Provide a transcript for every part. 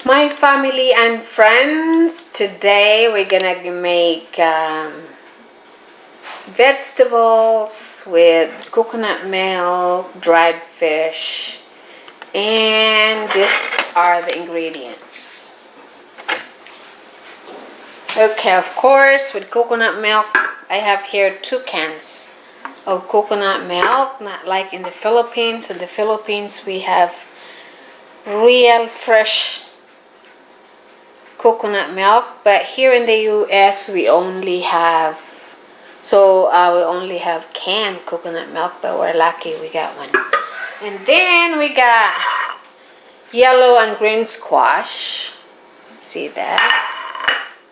My family and friends, today we're gonna make vegetables with coconut milk, dried fish, and these are the ingredients. Okay, of course, with coconut milk, I have here 2 cans of coconut milk, not like in the Philippines. In the Philippines, we have real fresh coconut milk, but here in the US we only have canned coconut milk, but we're lucky we got one. And then we got yellow and green squash, see that,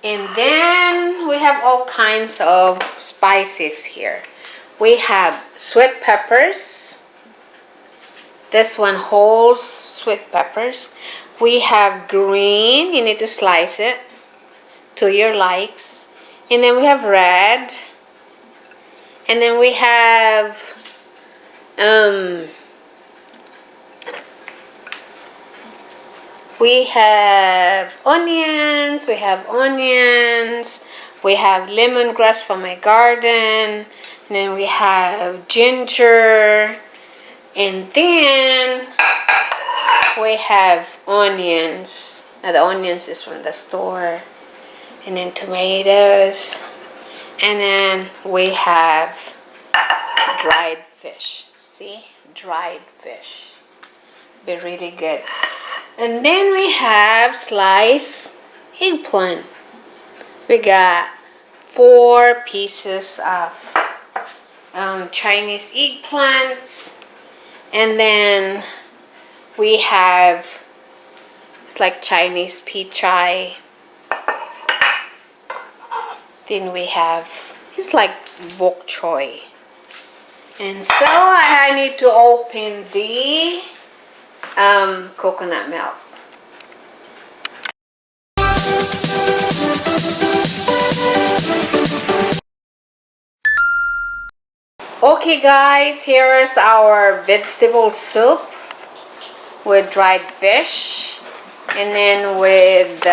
and then we have all kinds of spices here. We have sweet peppers, this one whole sweet peppers. We have green, you need to slice it to your likes. And then we have red. And then we have onions, we have lemongrass from my garden, and then we have ginger, and then we have onions. Now the onions is from the store. And then tomatoes. And then we have dried fish. See? Dried fish. Be really good. And then we have sliced eggplant. We got 4 pieces of Chinese eggplants. And then we have, it's like Chinese pechay. Then we have, it's like bok choy. And so I need to open the coconut milk. Okay guys, here is our vegetable soup with dried fish, and then with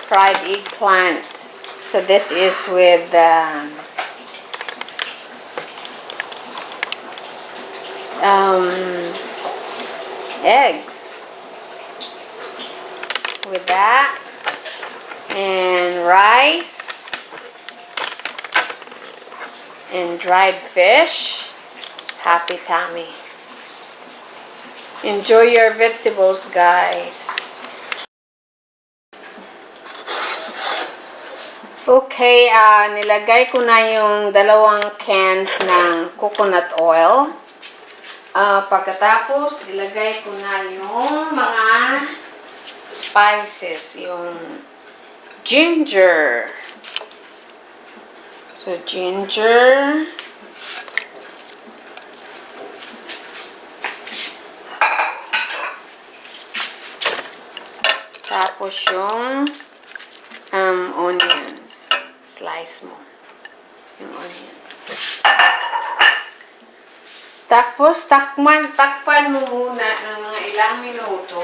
fried eggplant. So this is with eggs, with that, and rice, and dried fish. Happy tummy. Enjoy your vegetables, guys. Okay, nilagay ko na yung 2 cans ng coconut oil. Pagkatapos, ilagay ko na yung mga spices, yung ginger. So, ginger. Tapos yung onions. Slice mo yung onions. Tapos, takpan mo muna ng mga ilang minuto.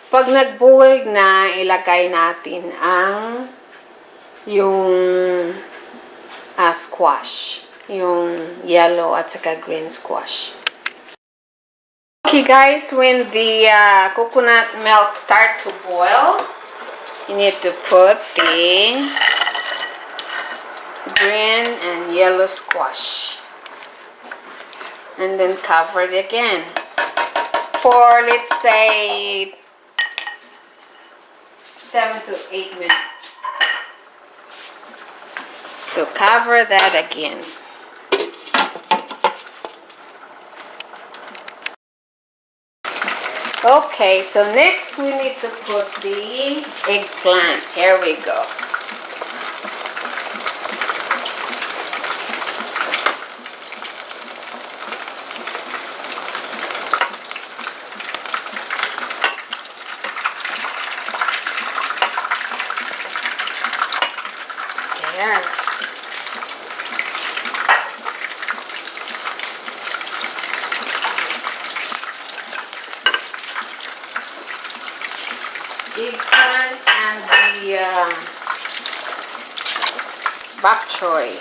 Pag nag-boil na, ilagay natin ang yung squash. Yung yellow at saka green squash. Okay guys, when the coconut milk start to boil, you need to put the green and yellow squash. And then cover it again for, let's say, 7 to 8 minutes. So cover that again. Okay, so next we need to put the eggplant. Here we go. the Backhoy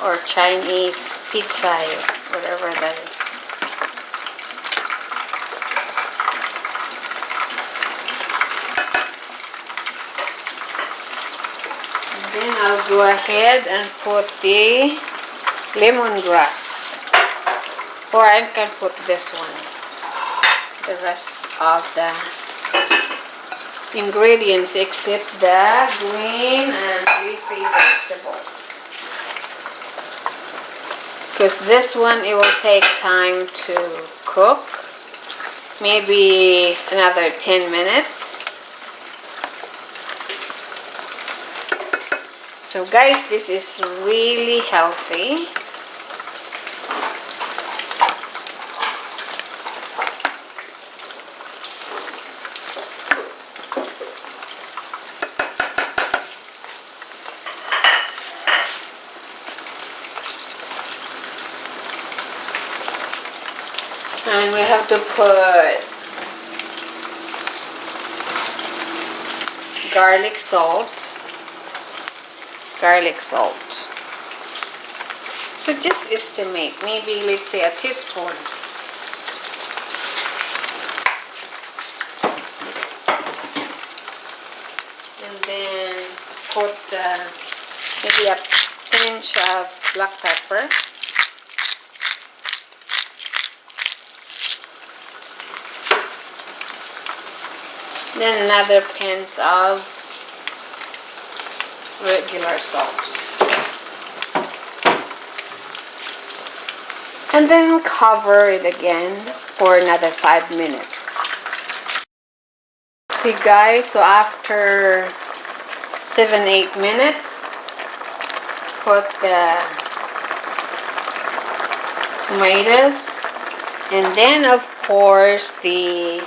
or Chinese pizza, whatever that is. And then I'll go ahead and put the lemongrass, or I can put this one, the rest of the ingredients except the green and leafy vegetables, because this one, it will take time to cook, maybe another 10 minutes. So guys, this is really healthy. And we have to put garlic salt. So just estimate, maybe let's say a teaspoon. And then put maybe a pinch of black pepper. Then another pinch of regular salt. And then cover it again for another 5 minutes. Okay guys, so after 7-8 minutes, put the tomatoes, and then of course the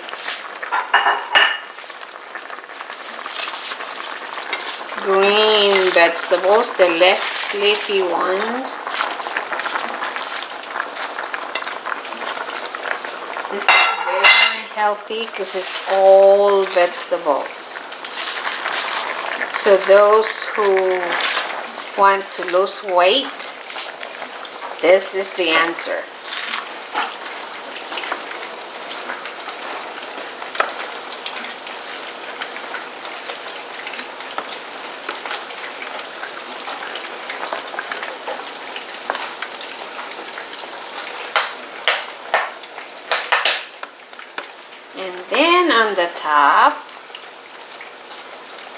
green vegetables, the leafy ones. This is very healthy because it's all vegetables. So those who want to lose weight, this is the answer. And then on the top,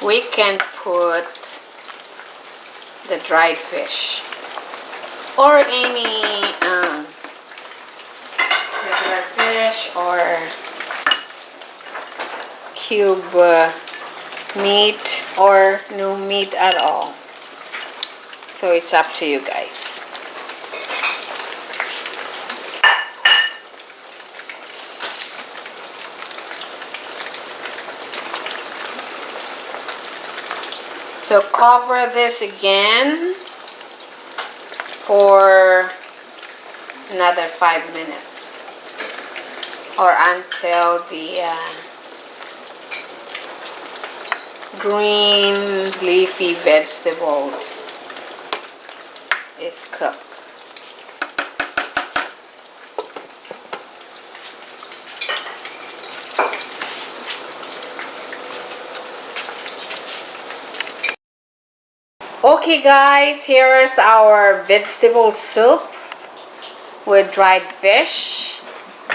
we can put the dried fish or any regular fish or cube meat or no meat at all. So it's up to you guys. So cover this again for another 5 minutes or until the green leafy vegetables is cooked. Okay guys, here is our vegetable soup with dried fish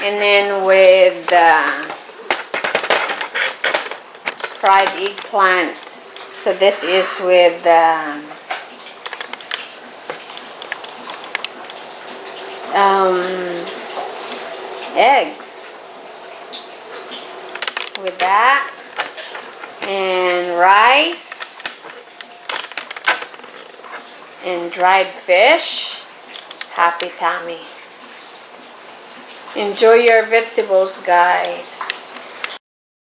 and then with fried eggplant. So this is with eggs with that and rice and dried fish. Happy tummy. Enjoy your vegetables, guys.